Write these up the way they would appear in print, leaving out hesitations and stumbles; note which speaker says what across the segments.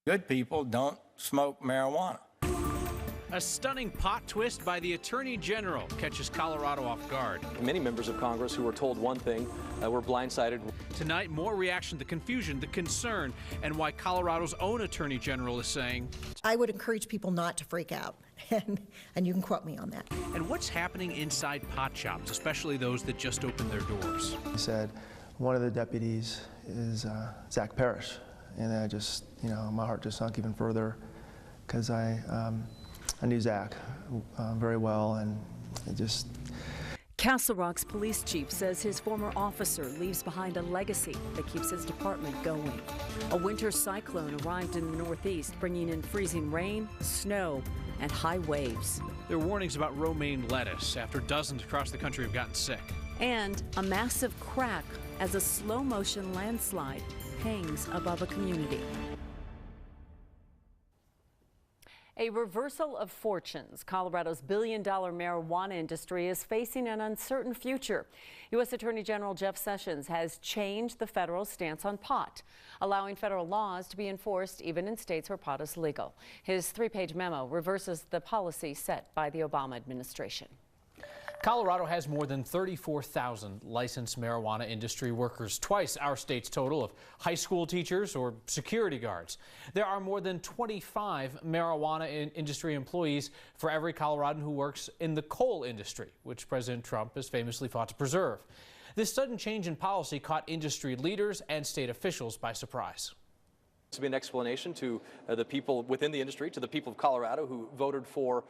Speaker 1: Good people don't smoke marijuana.
Speaker 2: A stunning pot twist by the Attorney General catches Colorado off guard.
Speaker 3: Many members of Congress who were told one thing were blindsided.
Speaker 2: Tonight, more reaction, the confusion, the concern, and why Colorado's own Attorney General is saying,
Speaker 4: I would encourage people not to freak out, and you can quote me on that.
Speaker 2: And what's happening inside pot shops, especially those that just opened their doors.
Speaker 5: He said one of the deputies is Zach Parrish, and I just, my heart just sunk even further because I knew Zach very well, and it just...
Speaker 6: Castle Rock's police chief says his former officer leaves behind a legacy that keeps his department going. A winter cyclone arrived in the Northeast, bringing in freezing rain, snow, and high waves.
Speaker 2: There are warnings about romaine lettuce after dozens across the country have gotten sick.
Speaker 6: And a massive crack as a slow-motion landslide hangs above a community. A reversal of fortunes. Colorado's billion-dollar marijuana industry is facing an uncertain future. U.S. Attorney General Jeff Sessions has changed the federal stance on pot, allowing federal laws to be enforced even in states where pot is legal. His three-page memo reverses the policy set by the Obama administration.
Speaker 2: Colorado has more than 34,000 licensed marijuana industry workers, twice our state's total of high school teachers or security guards. There are more than 25 marijuana industry employees for every Coloradan who works in the coal industry, which President Trump has famously fought to preserve. This sudden change in policy caught industry leaders and state officials by surprise.
Speaker 3: To be an explanation to the people within the industry, to the people of Colorado who voted for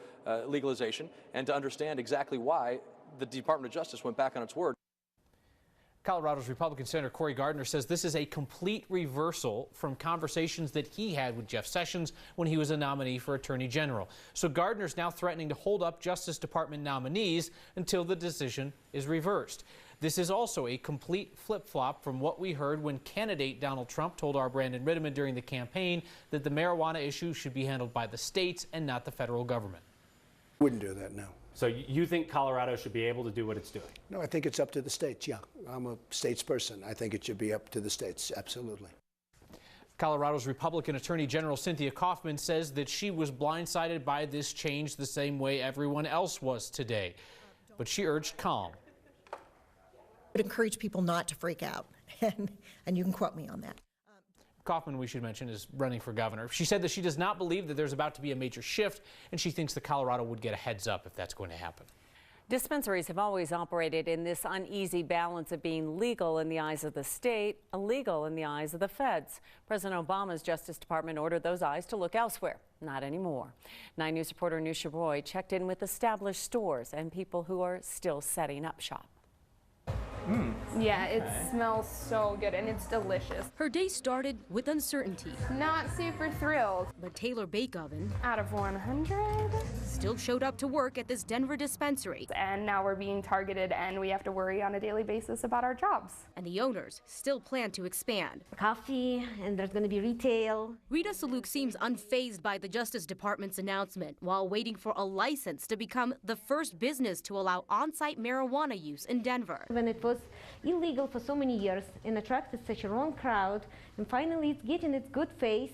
Speaker 3: legalization, and to understand exactly why the Department of Justice went back on its word.
Speaker 2: Colorado's Republican Senator Cory Gardner says this is a complete reversal from conversations that he had with Jeff Sessions when he was a nominee for Attorney General. So Gardner's now threatening to hold up Justice Department nominees until the decision is reversed. This is also a complete flip-flop from what we heard when candidate Donald Trump told our Brandon Rittiman during the campaign that the marijuana issue should be handled by the states and not the federal government.
Speaker 7: Wouldn't do that, no.
Speaker 8: So you think Colorado should be able to do what it's doing?
Speaker 7: No, I think it's up to the states, yeah. I'm a states person. I think it should be up to the states, absolutely.
Speaker 2: Colorado's Republican Attorney General Cynthia Kaufman says that she was blindsided by this change the same way everyone else was today. But she urged calm.
Speaker 4: I would encourage people not to freak out, and you can quote me on that.
Speaker 2: Kaufman, we should mention, is running for governor. She said that she does not believe that there's about to be a major shift, and she thinks that Colorado would get a heads up if that's going to happen.
Speaker 6: Dispensaries have always operated in this uneasy balance of being legal in the eyes of the state, illegal in the eyes of the feds. President Obama's Justice Department ordered those eyes to look elsewhere. Not anymore. 9 News reporter Nusha Roy checked in with established stores and people who are still setting up shop.
Speaker 9: Yeah, it smells so good and it's delicious.
Speaker 10: Her day started with uncertainty.
Speaker 9: Not super thrilled.
Speaker 10: But Taylor Bake Oven,
Speaker 9: Out of 100?
Speaker 10: still showed up to work at this Denver dispensary.
Speaker 9: And now we're being targeted and we have to worry on a daily basis about our jobs.
Speaker 10: And the owners still plan to expand.
Speaker 11: Coffee, and there's going to be retail.
Speaker 10: Rita Saluk seems unfazed by the Justice Department's announcement while waiting for a license to become the first business to allow on-site marijuana use in Denver.
Speaker 11: When it was illegal for so many years and attracted such a wrong crowd, and finally it's getting its good face,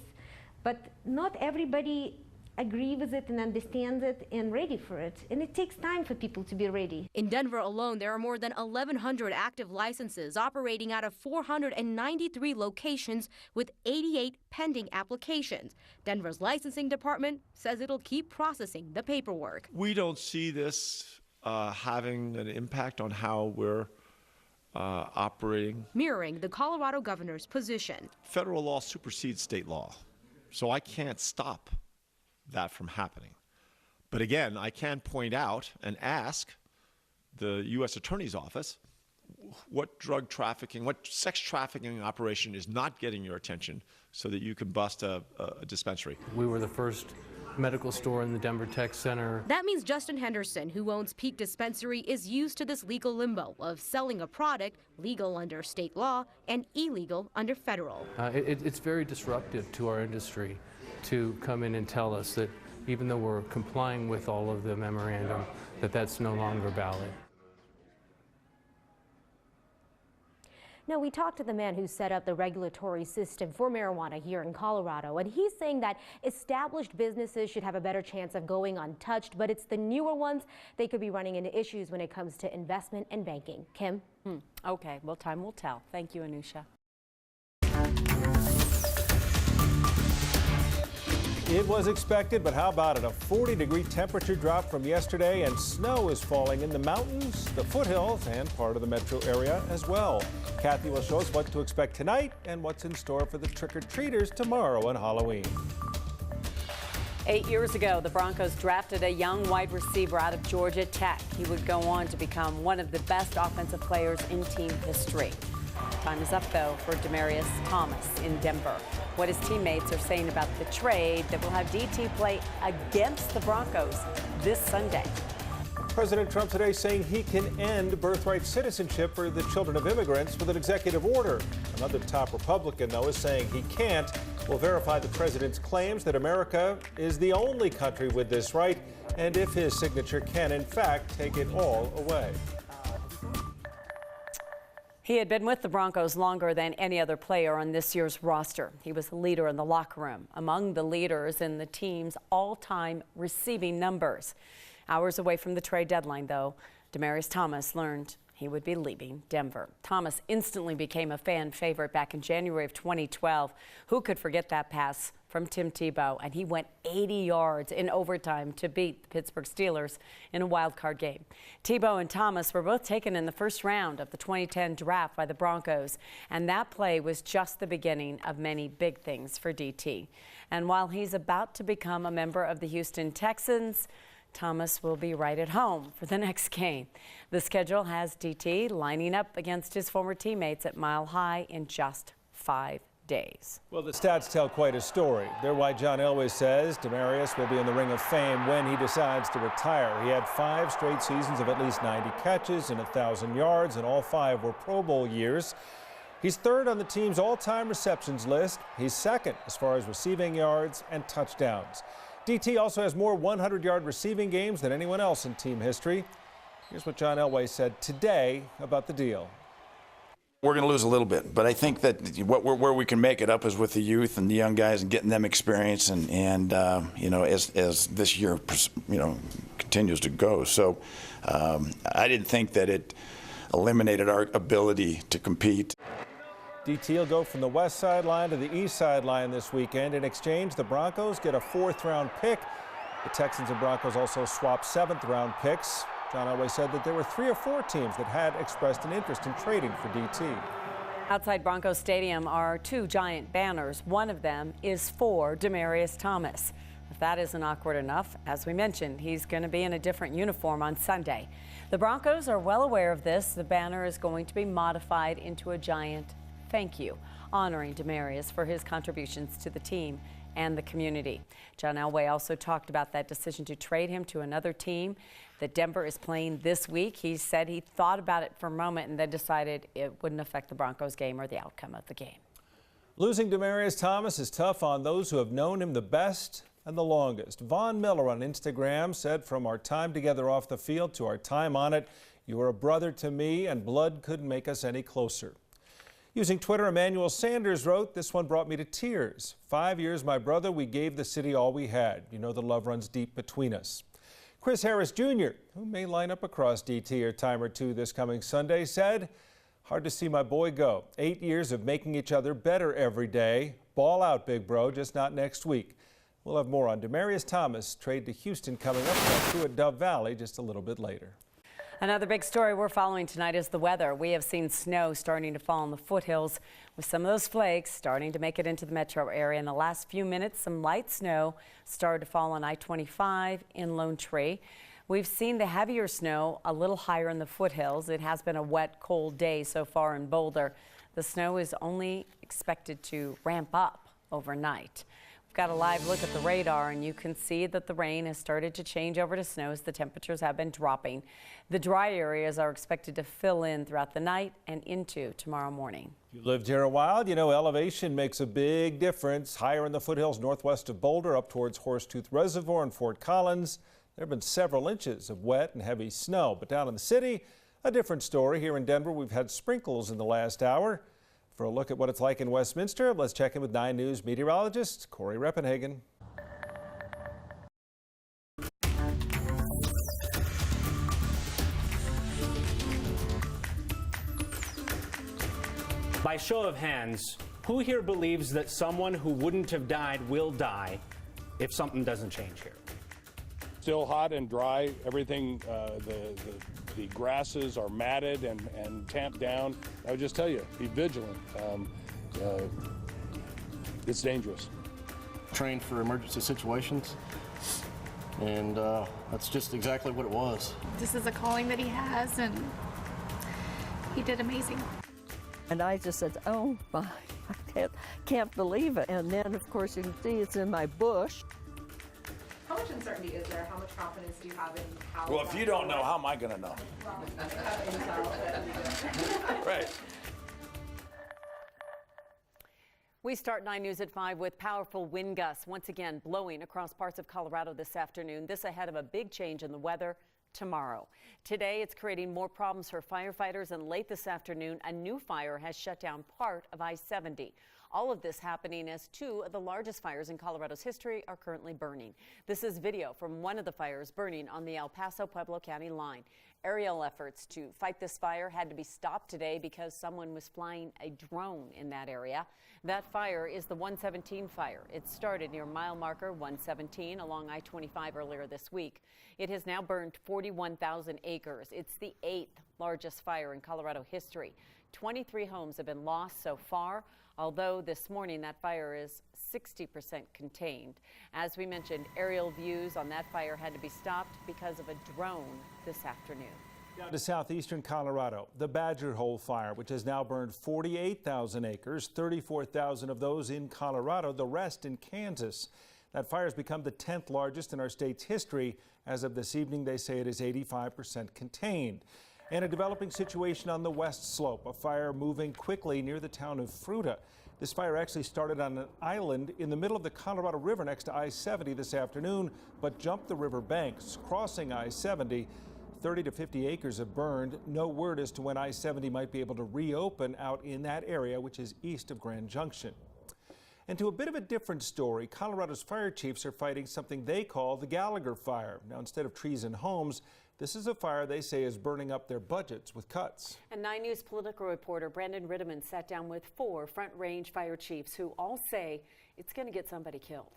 Speaker 11: but not everybody agree with it and understands it and ready for it, and it takes time for people to be ready.
Speaker 10: In Denver alone, there are more than 1,100 active licenses operating out of 493 locations with 88 pending applications. Denver's licensing department says it'll keep processing the paperwork.
Speaker 12: We don't see this having an impact on how we're operating.
Speaker 10: Mirroring the Colorado governor's position.
Speaker 12: Federal law supersedes state law, so I can't stop that from happening. But again, I can point out and ask the U.S. Attorney's Office what drug trafficking, what sex trafficking operation is not getting your attention so that you can bust a dispensary.
Speaker 13: We were the first medical store in the Denver Tech Center.
Speaker 10: That means Justin Henderson, who owns Peak Dispensary, is used to this legal limbo of selling a product legal under state law and illegal under federal.
Speaker 13: It's very disruptive to our industry to come in and tell us that even though we're complying with all of the memorandum, that that's no longer valid.
Speaker 10: Now, we talked to the man who set up the regulatory system for marijuana here in Colorado, and he's saying that established businesses should have a better chance of going untouched, but it's the newer ones, they could be running into issues when it comes to investment and banking. Kim?
Speaker 6: Okay, well, time will tell. Thank you, Anusha.
Speaker 14: It was expected, but how about it? A 40-degree temperature drop from yesterday, and snow is falling in the mountains, the foothills, and part of the metro area as well. Kathy will show us what to expect tonight and what's in store for the trick-or-treaters tomorrow on Halloween.
Speaker 6: 8 years ago, the Broncos drafted a young wide receiver out of Georgia Tech. He would go on to become one of the best offensive players in team history. Time is up, though, for Demaryius Thomas in Denver. What his teammates are saying about the trade that will have DT play against the Broncos this Sunday.
Speaker 14: President Trump today saying he can end birthright citizenship for the children of immigrants with an executive order. Another top Republican, though, is saying he can't. Will verify the president's claims that America is the only country with this right, and if his signature can, in fact, take it all away.
Speaker 6: He had been with the Broncos longer than any other player on this year's roster. He was a leader in the locker room, among the leaders in the team's all-time receiving numbers. Hours away from the trade deadline, though, Demaryius Thomas learned he would be leaving Denver. Thomas instantly became a fan favorite back in January of 2012. Who could forget that pass from Tim Tebow? And he went 80 yards in overtime to beat the Pittsburgh Steelers in a wild card game. Tebow and Thomas were both taken in the first round of the 2010 draft by the Broncos, and that play was just the beginning of many big things for DT. And while he's about to become a member of the Houston Texans, Thomas will be right at home for the next game. The schedule has DT lining up against his former teammates at Mile High in just 5 days.
Speaker 14: Well, the stats tell quite a story. They're why John Elway says Demaryius will be in the Ring of Fame when he decides to retire. He had 5 straight seasons of at least 90 catches and 1,000 yards, and all 5 were Pro Bowl years. He's third on the team's all-time receptions list. He's second as far as receiving yards and touchdowns. DT also has more 100-yard receiving games than anyone else in team history. Here's what John Elway said today about the deal.
Speaker 15: We're going to lose a little bit, but I think that where we can make it up is with the youth and the young guys and getting them experience, and you know, as this year continues to go. So I didn't think that it eliminated our ability to compete.
Speaker 14: DT will go from the west sideline to the east sideline this weekend. In exchange, the Broncos get a 4th-round pick. The Texans and Broncos also swap 7th-round picks. John Elway said that there were 3 or 4 teams that had expressed an interest in trading for DT.
Speaker 6: Outside Broncos Stadium are 2 giant banners. One of them is for Demaryius Thomas. If that isn't awkward enough, as we mentioned, he's going to be in a different uniform on Sunday. The Broncos are well aware of this. The banner is going to be modified into a giant thank you, honoring Demaryius for his contributions to the team and the community. John Elway also talked about that decision to trade him to another team that Denver is playing this week. He said he thought about it for a moment and then decided it wouldn't affect the Broncos game or the outcome of the game.
Speaker 14: Losing Demaryius Thomas is tough on those who have known him the best and the longest. Vaughn Miller on Instagram said, "From our time together off the field to our time on it, you were a brother to me, and blood couldn't make us any closer." Using Twitter, Emmanuel Sanders wrote, "This one brought me to tears. 5 years, my brother, we gave the city all we had. You know the love runs deep between us." Chris Harris Jr., who may line up across DT a time or two this coming Sunday, said, "Hard to see my boy go. 8 years of making each other better every day. Ball out, big bro, just not next week." We'll have more on Demaryius Thomas' trade to Houston coming up next at Dove Valley just a little bit later.
Speaker 6: Another big story we're following tonight is the weather. We have seen snow starting to fall in the foothills, with some of those flakes starting to make it into the metro area. In the last few minutes, some light snow started to fall on I-25 in Lone Tree. We've seen the heavier snow a little higher in the foothills. It has been a wet, cold day so far in Boulder. The snow is only expected to ramp up overnight. We've got a live look at the radar, and you can see that the rain has started to change over to snow as the temperatures have been dropping. The dry areas are expected to fill in throughout the night and into tomorrow morning.
Speaker 14: If you lived here a while, you know elevation makes a big difference. Higher in the foothills northwest of Boulder, up towards Horsetooth Reservoir and Fort Collins, there have been several inches of wet and heavy snow. But down in the city, A different story here in Denver. We've had sprinkles in the last hour. For a look at what it's like in Westminster, let's check in with 9 News meteorologist Corey Reppenhagen.
Speaker 8: By show of hands, who here believes that someone who wouldn't have died will die if something doesn't change here?
Speaker 16: Still hot and dry. Everything, the grasses are matted and tamped down. I would just tell you, be vigilant. It's dangerous.
Speaker 17: Trained for emergency situations, and that's just exactly what it was.
Speaker 9: This is a calling that he has, and he did amazing.
Speaker 18: And I just said, oh my, I can't believe it. And then, of course, you can see it's in my bush.
Speaker 19: How much uncertainty is there? How much confidence do you have in how?
Speaker 15: Well, if you don't know, how am I going to know? Right.
Speaker 6: We start 9 News at 5 with powerful wind gusts once again blowing across parts of Colorado this afternoon. This ahead of a big change in the weather tomorrow. Today, it's creating more problems for firefighters, and late this afternoon, a new fire has shut down part of I-70. All of this happening as 2 of the largest fires in Colorado's history are currently burning. This is video from one of the fires burning on the El Paso-Pueblo County line. Aerial efforts to fight this fire had to be stopped today because someone was flying a drone in that area. That fire is the 117 fire. It started near mile marker 117 along I-25 earlier this week. It has now burned 41,000 acres. It's the 8th largest fire in Colorado history. 23 homes have been lost so far, although this morning that fire is 60% contained. As we mentioned, aerial views on that fire had to be stopped because of a drone this afternoon.
Speaker 14: Down to southeastern Colorado, the Badger Hole fire, which has now burned 48,000 acres, 34,000 of those in Colorado, the rest in Kansas. That fire has become the 10th largest in our state's history. As of this evening, they say it is 85% contained. And a developing situation on the west slope, a fire moving quickly near the town of Fruta. This fire actually started on an island in the middle of the Colorado River next to I-70 this afternoon, but jumped the river banks, crossing I-70. 30 to 50 acres have burned. No word as to when I-70 might be able to reopen out in that area, which is east of Grand Junction. And to a bit of a different story, Colorado's fire chiefs are fighting something they call the Gallagher fire. Now, instead of trees and homes, this is a fire they say is burning up their budgets with cuts.
Speaker 6: And 9 News political reporter Brandon Ritteman sat down with 4 Front Range fire chiefs who all say it's going to get somebody killed.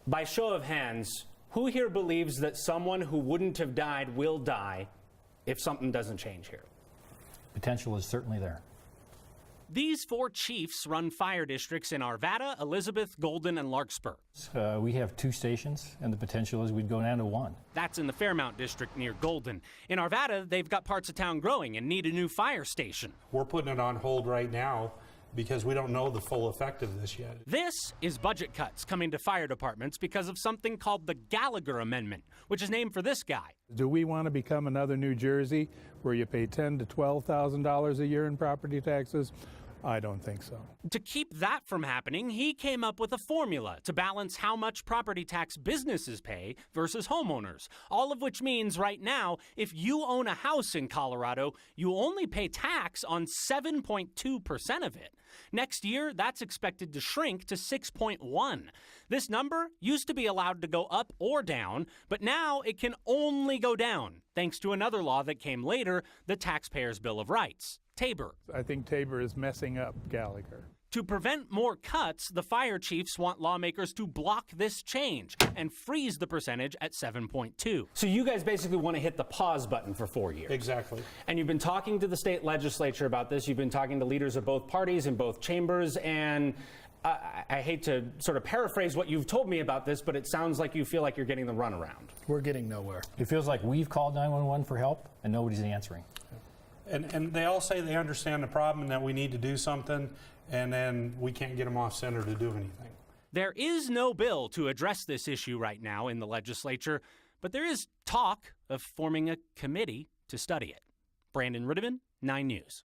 Speaker 8: By show of hands, who here believes that someone who wouldn't have died will die if something doesn't change here?
Speaker 20: Potential is certainly there.
Speaker 2: These 4 chiefs run fire districts in Arvada, Elizabeth, Golden, and Larkspur.
Speaker 20: We have 2 stations, and the potential is we'd go down to 1.
Speaker 2: That's in the Fairmount district near Golden. In Arvada, they've got parts of town growing and need a new fire station.
Speaker 21: We're putting it on hold right now because we don't know the full effect of this yet.
Speaker 2: This is budget cuts coming to fire departments because of something called the Gallagher Amendment, which is named for this guy.
Speaker 22: Do we want to become another New Jersey where you pay $10,000 to $12,000 a year in property taxes? I don't think so.
Speaker 2: To keep that from happening, he came up with a formula to balance how much property tax businesses pay versus homeowners. All of which means right now, if you own a house in Colorado, you only pay tax on 7.2% of it. Next year, that's expected to shrink to 6.1. This number used to be allowed to go up or down, but now it can only go down, thanks to another law that came later, the Taxpayers' Bill of Rights. Tabor.
Speaker 22: I think Tabor is messing up Gallagher.
Speaker 2: To prevent more cuts, the fire chiefs want lawmakers to block this change and freeze the percentage at 7.2.
Speaker 8: So you guys basically want to hit the pause button for 4 years.
Speaker 21: Exactly.
Speaker 8: And you've been talking to the state legislature about this. You've been talking to leaders of both parties in both chambers, and I hate to sort of paraphrase what you've told me about this, but it sounds like you feel like you're getting the runaround.
Speaker 22: We're getting nowhere.
Speaker 20: It feels like we've called 911 for help and nobody's answering.
Speaker 21: And they all say they understand the problem and that we need to do something, and then we can't get them off center to do anything.
Speaker 2: There is no bill to address this issue right now in the legislature, but there is talk of forming a committee to study it. Brandon Ritteman, 9 News.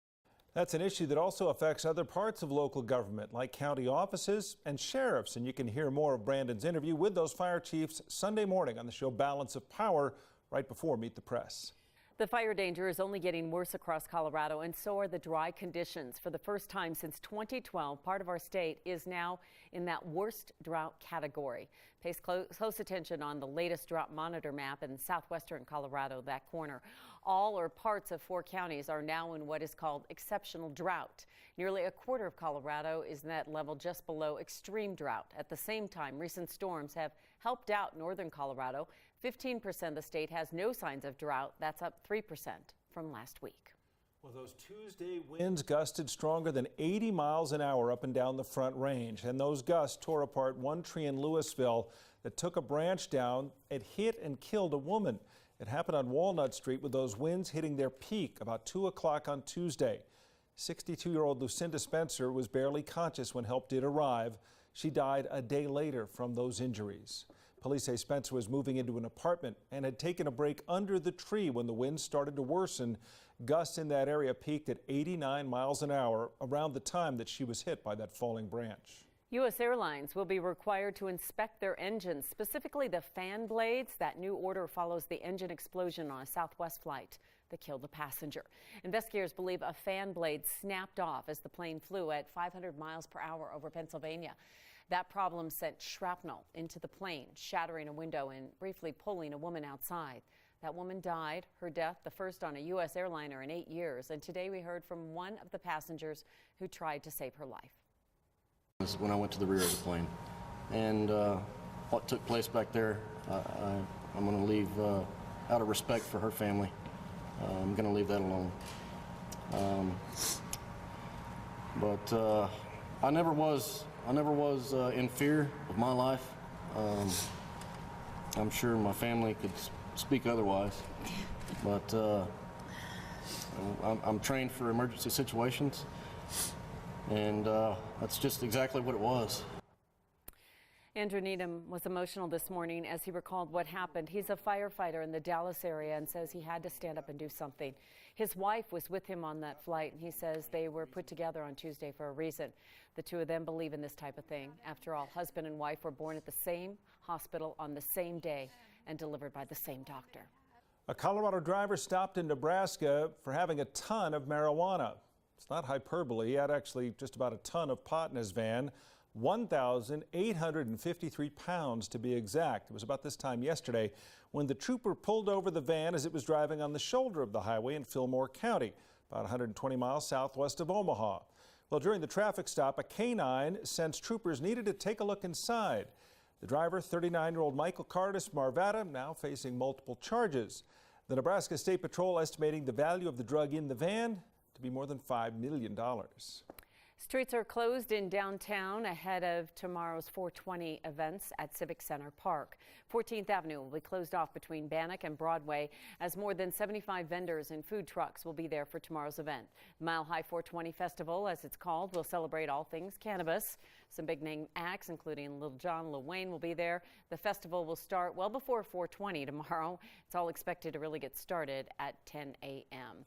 Speaker 14: That's an issue that also affects other parts of local government, like county offices and sheriffs. And you can hear more of Brandon's interview with those fire chiefs Sunday morning on the show Balance of Power, right before Meet the Press.
Speaker 6: The fire danger is only getting worse across Colorado, and so are the dry conditions. For the first time since 2012, part of our state is now in that worst drought category. Pay close attention on the latest drought monitor map in southwestern Colorado, that corner. All or parts of 4 counties are now in what is called exceptional drought. Nearly a quarter of Colorado is in that level just below extreme drought. At the same time, recent storms have helped out northern Colorado. 15% of the state has no signs of drought. That's up 3% from last week.
Speaker 14: Well, those Tuesday winds gusted stronger than 80 miles an hour up and down the Front Range, and those gusts tore apart one tree in Louisville that took a branch down. It hit and killed a woman. It happened on Walnut Street with those winds hitting their peak about 2 o'clock on Tuesday. 62-year-old Lucinda Spencer was barely conscious when help did arrive. She died a day later from those injuries. Police say Spencer was moving into an apartment and had taken a break under the tree when the winds started to worsen. Gusts in that area peaked at 89 miles an hour around the time that she was hit by that falling branch.
Speaker 6: U.S. Airlines will be required to inspect their engines, specifically the fan blades. That new order follows the engine explosion on a Southwest flight that killed a passenger. Investigators believe a fan blade snapped off as the plane flew at 500 miles per hour over Pennsylvania. That problem sent shrapnel into the plane, shattering a window and briefly pulling a woman outside. That woman died, her death the first on a U.S. airliner in 8 years. And today we heard from one of the passengers who tried to save her life.
Speaker 17: When I went to the rear of the plane, and what took place back there, I'm going to leave out of respect for her family. I'm going to leave that alone. But I never was in fear of my life. I'm sure my family could speak otherwise, but I'm trained for emergency situations. And that's just exactly what it was.
Speaker 6: Andrew Needham was emotional this morning as he recalled what happened. He's a firefighter in the Dallas area and says he had to stand up and do something. His wife was with him on that flight, and he says they were put together on Tuesday for a reason. The two of them believe in this type of thing. After all, husband and wife were born at the same hospital on the same day and delivered by the same doctor.
Speaker 14: A Colorado driver stopped in Nebraska for having a ton of marijuana. It's not hyperbole. He had actually just about a ton of pot in his van, 1,853 pounds to be exact. It was about this time yesterday when the trooper pulled over the van as it was driving on the shoulder of the highway in Fillmore County, about 120 miles southwest of Omaha. Well, during the traffic stop, a canine sensed troopers needed to take a look inside. The driver, 39-year-old Michael Cardis Marvada, now facing multiple charges. The Nebraska State Patrol estimating the value of the drug in the van to be more than $5 million.
Speaker 6: Streets are closed in downtown ahead of tomorrow's 420 events at Civic Center Park. 14th Avenue will be closed off between Bannock and Broadway as more than 75 vendors and food trucks will be there for tomorrow's event. The Mile High 420 Festival, as it's called, will celebrate all things cannabis. Some big name acts, including Lil Jon, Lil Wayne, will be there. The festival will start well before 420 tomorrow. It's all expected to really get started at 10 a.m.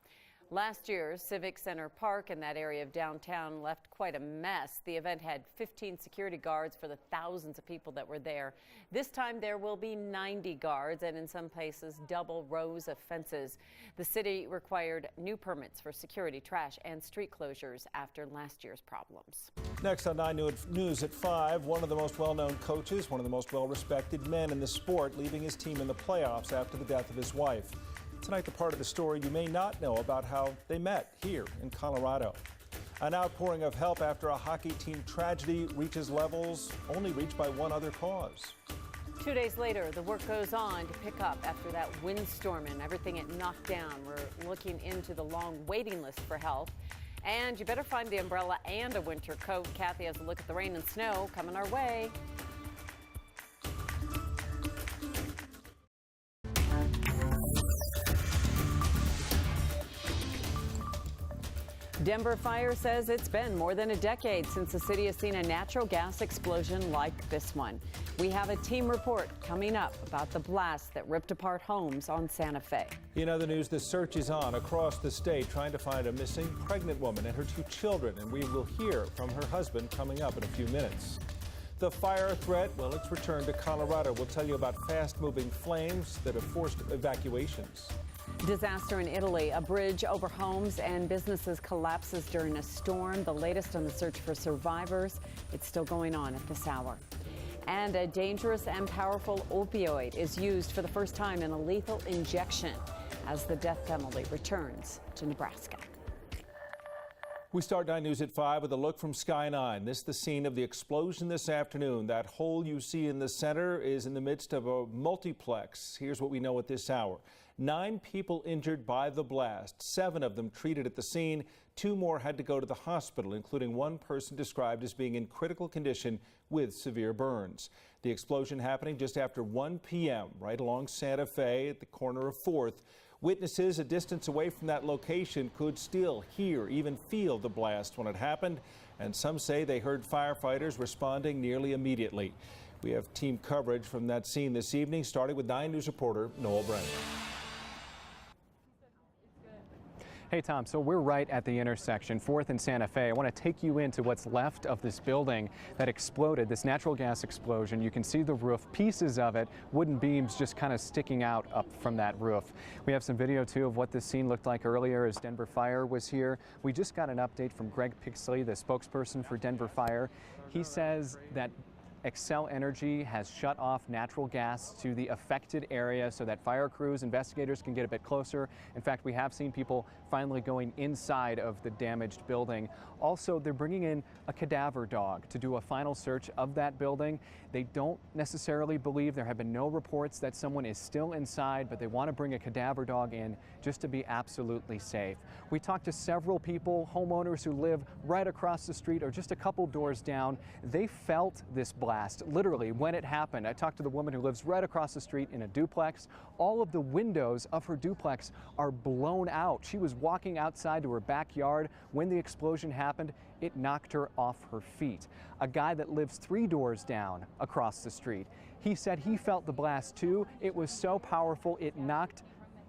Speaker 6: Last year, Civic Center Park in that area of downtown left quite a mess. The event had 15 security guards for the thousands of people that were there. This time there will be 90 guards and in some places double rows of fences. The city required new permits for security, trash, and street closures after last year's problems.
Speaker 14: Next on 9 News at 5, one of the most well-known coaches, one of the most well-respected men in the sport, leaving his team in the playoffs after the death of his wife. Tonight, the part of the story you may not know about how they met here in Colorado. An outpouring of help after a hockey team tragedy reaches levels only reached by one other cause.
Speaker 6: 2 days later, the work goes on to pick up after that windstorm and everything it knocked down. We're looking into the long waiting list for help. And you better find the umbrella and a winter coat. Kathy has a look at the rain and snow coming our way. Denver Fire says it's been more than a decade since the city has seen a natural gas explosion like this one. We have a team report coming up about the blast that ripped apart homes on Santa Fe.
Speaker 14: In other news, the search is on across the state trying to find a missing pregnant woman and her 2 children, and we will hear from her husband coming up in a few minutes. The fire threat, well, it's returned to Colorado. We'll tell you about fast-moving flames that have forced evacuations.
Speaker 6: Disaster in Italy. A bridge over homes and businesses collapses during a storm. The latest on the search for survivors. It's still going on at this hour. And a dangerous and powerful opioid is used for the first time in a lethal injection as the death penalty returns to Nebraska.
Speaker 14: We start 9 News at 5 with a look from Sky 9. This is the scene of the explosion this afternoon. That hole you see in the center is in the midst of a multiplex. Here's what we know at this hour. 9 people injured by the blast, 7 of them treated at the scene. 2 more had to go to the hospital, including one person described as being in critical condition with severe burns. The explosion happening just after 1 p.m. right along Santa Fe at the corner of 4th. Witnesses a distance away from that location could still hear, even feel the blast when it happened, and some say they heard firefighters responding nearly immediately. We have team coverage from that scene this evening, starting with 9 News reporter Noel Brennan.
Speaker 1: Hey Tom, so we're right at the intersection, 4th and Santa Fe. I want to take you into what's left of this building that exploded, this natural gas explosion. You can see the roof, pieces of it, wooden beams just kind of sticking out up from that roof. We have some video too of what this scene looked like earlier as Denver Fire was here. We just got an update from Greg Pixley, the spokesperson for Denver Fire. He says that Xcel Energy has shut off natural gas to the affected area so that fire crews, investigators can get a bit closer. In fact, we have seen people finally going inside of the damaged building. Also, they're bringing in a cadaver dog to do a final search of that building. They don't necessarily believe, there have been no reports that someone is still inside, but they want to bring a cadaver dog in just to be absolutely safe. We talked to several people, homeowners who live right across the street or just a couple doors down. They felt this blast, literally, when it happened. I talked to the woman who lives right across the street in a duplex. All of the windows of her duplex are blown out. She was walking outside to her backyard when the explosion happened. It knocked her off her feet. A guy that lives 3 doors down across the street, he said he felt the blast too. It was so powerful, it knocked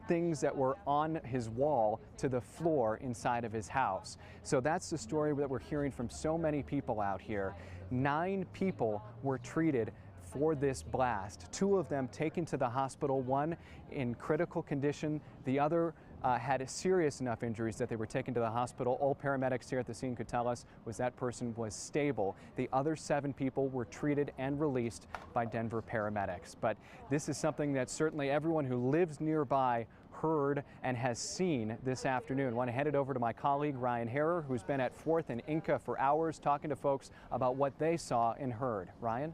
Speaker 1: things that were on his wall to the floor inside of his house. So that's the story that we're hearing from so many people out here. 9 people were treated for this blast. 2 of them taken to the hospital, one in critical condition, the other had serious enough injuries that they were taken to the hospital. All paramedics here at the scene could tell us was that person was stable. The other 7 people were treated and released by Denver paramedics. But this is something that certainly everyone who lives nearby heard and has seen this afternoon. I want to hand it over to my colleague Ryan Harrer, who's been at 4th and Inca for hours talking to folks about what they saw and heard. Ryan?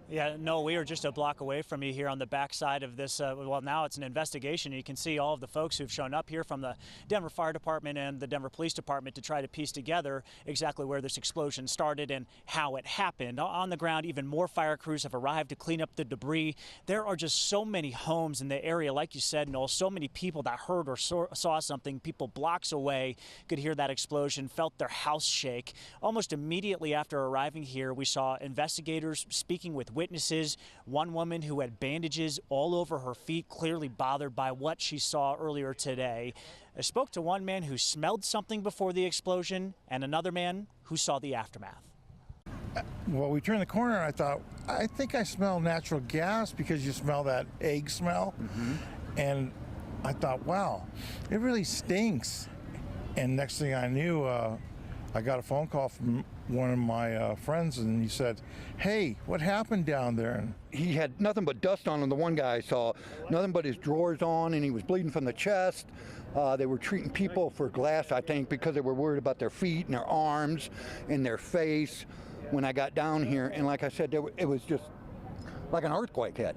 Speaker 5: Yeah, no, we are just a block away from you here on the backside of this. Well, now it's an investigation. You can see all of the folks who've shown up here from the Denver Fire Department and the Denver Police Department to try to piece together exactly where this explosion started and how it happened. On the ground, even more fire crews have arrived to clean up the debris. There are just so many homes in the area, like you said, Noel, so many people that heard or saw something. People blocks away could hear that explosion, felt their house shake. Almost immediately after arriving here, we saw investigators speaking with witnesses, one woman who had bandages all over her feet, clearly bothered by what she saw earlier today. I spoke to one man who smelled something before the explosion and another man who saw the aftermath.
Speaker 23: Well, we turned the corner and I thought, I think I smell natural gas because you smell that egg smell. And I thought, wow, it really stinks. And next thing I knew, I got a phone call from one of my friends, and he said, hey, what happened down there? And
Speaker 24: he had nothing but dust on him, the one guy I saw, nothing but his drawers on, and he was bleeding from the chest. They were treating people for glass, I think, because they were worried about their feet and their arms and their face when I got down here. And like I said, it was just like an earthquake hit.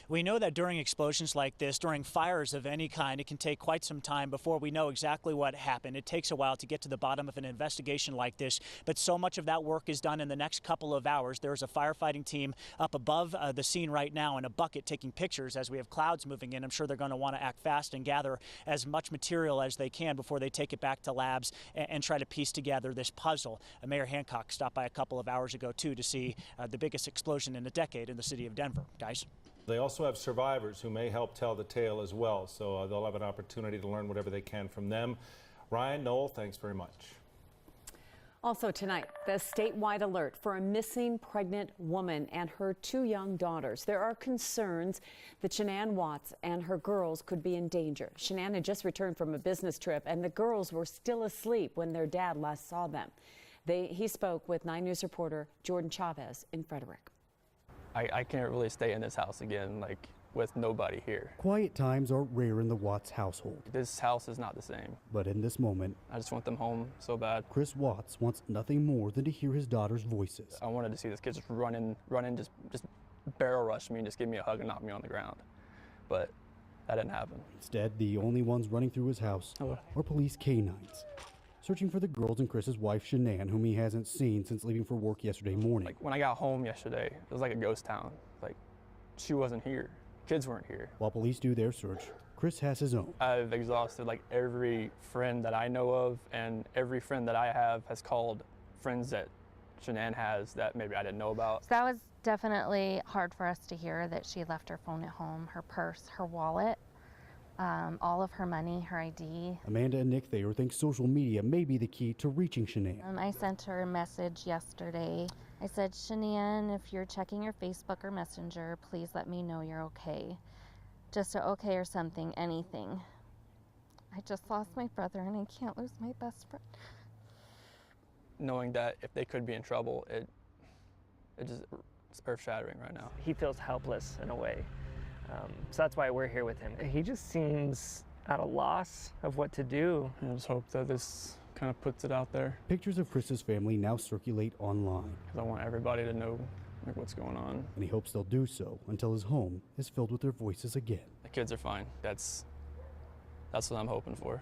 Speaker 5: We know that during explosions like this, during fires of any kind, it can take quite some time before we know exactly what happened. It takes a while to get to the bottom of an investigation like this, but so much of that work is done in the next couple of hours. There's a firefighting team up above the scene right now in a bucket taking pictures as we have clouds moving in. I'm sure they're going to want to act fast and gather as much material as they can before they take it back to labs and try to piece together this puzzle. Mayor Hancock stopped by a couple of hours ago, too, to see the biggest explosion in a decade in the city of Denver. Guys?
Speaker 14: They also have survivors who may help tell the tale as well, so they'll have an opportunity to learn whatever they can from them. Ryan, Noel, thanks very much.
Speaker 6: Also tonight, the statewide alert for a missing pregnant woman and her 2 young daughters. There are concerns that Shanann Watts and her girls could be in danger. Shanann had just returned from a business trip, and the girls were still asleep when their dad last saw them. He spoke with 9 News reporter Jordan Chavez in Frederick.
Speaker 3: I can't really stay in this house again, like, with nobody here.
Speaker 4: Quiet times are rare in the Watts household.
Speaker 3: This house is not the same.
Speaker 4: But in this moment,
Speaker 3: I just want them home so bad.
Speaker 4: Chris Watts wants nothing more than to hear his daughter's voices.
Speaker 3: I wanted to see this kid just run in, just barrel rush me and just give me a hug and knock me on the ground. But that didn't happen.
Speaker 4: Instead, the only ones running through his house are police canines, searching for the girls and Chris's wife, Shanann, whom he hasn't seen since leaving for work yesterday morning.
Speaker 3: Like, when I got home yesterday, it was like a ghost town. Like, she wasn't here. Kids weren't here.
Speaker 4: While police do their search, Chris has his own.
Speaker 3: I've exhausted like every friend that I know of, and every friend that I have has called friends that Shanann has that maybe I didn't know about.
Speaker 7: So that was definitely hard for us to hear, that she left her phone at home, her purse, her wallet, all of her money, her ID.
Speaker 4: Amanda and Nick Thayer think social media may be the key to reaching Shanann.
Speaker 7: I sent her a message yesterday. I said, Shanann, if you're checking your Facebook or Messenger, please let me know you're okay. Just a okay or something, anything. I just lost my brother and I can't lose my best friend.
Speaker 3: Knowing that if they could be in trouble, it's earth-shattering right now.
Speaker 11: He feels helpless in a way. So that's why we're here with him. He just seems at a loss of what to do.
Speaker 3: I just hope that this kind of puts it out there.
Speaker 4: Pictures of Chris's family now circulate online.
Speaker 3: Because I want everybody to know like what's going on.
Speaker 4: And he hopes they'll do so until his home is filled with their voices again.
Speaker 3: The kids are fine. That's what I'm hoping for.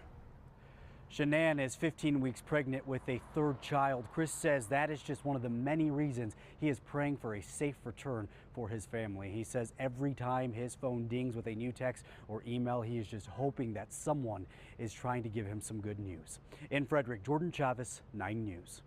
Speaker 25: Shanann is 15 weeks pregnant with a 3rd child. Chris says that is just one of the many reasons he is praying for a safe return for his family. He says every time his phone dings with a new text or email, he is just hoping that someone is trying to give him some good news. In Frederick, Jordan Chavez, 9 News.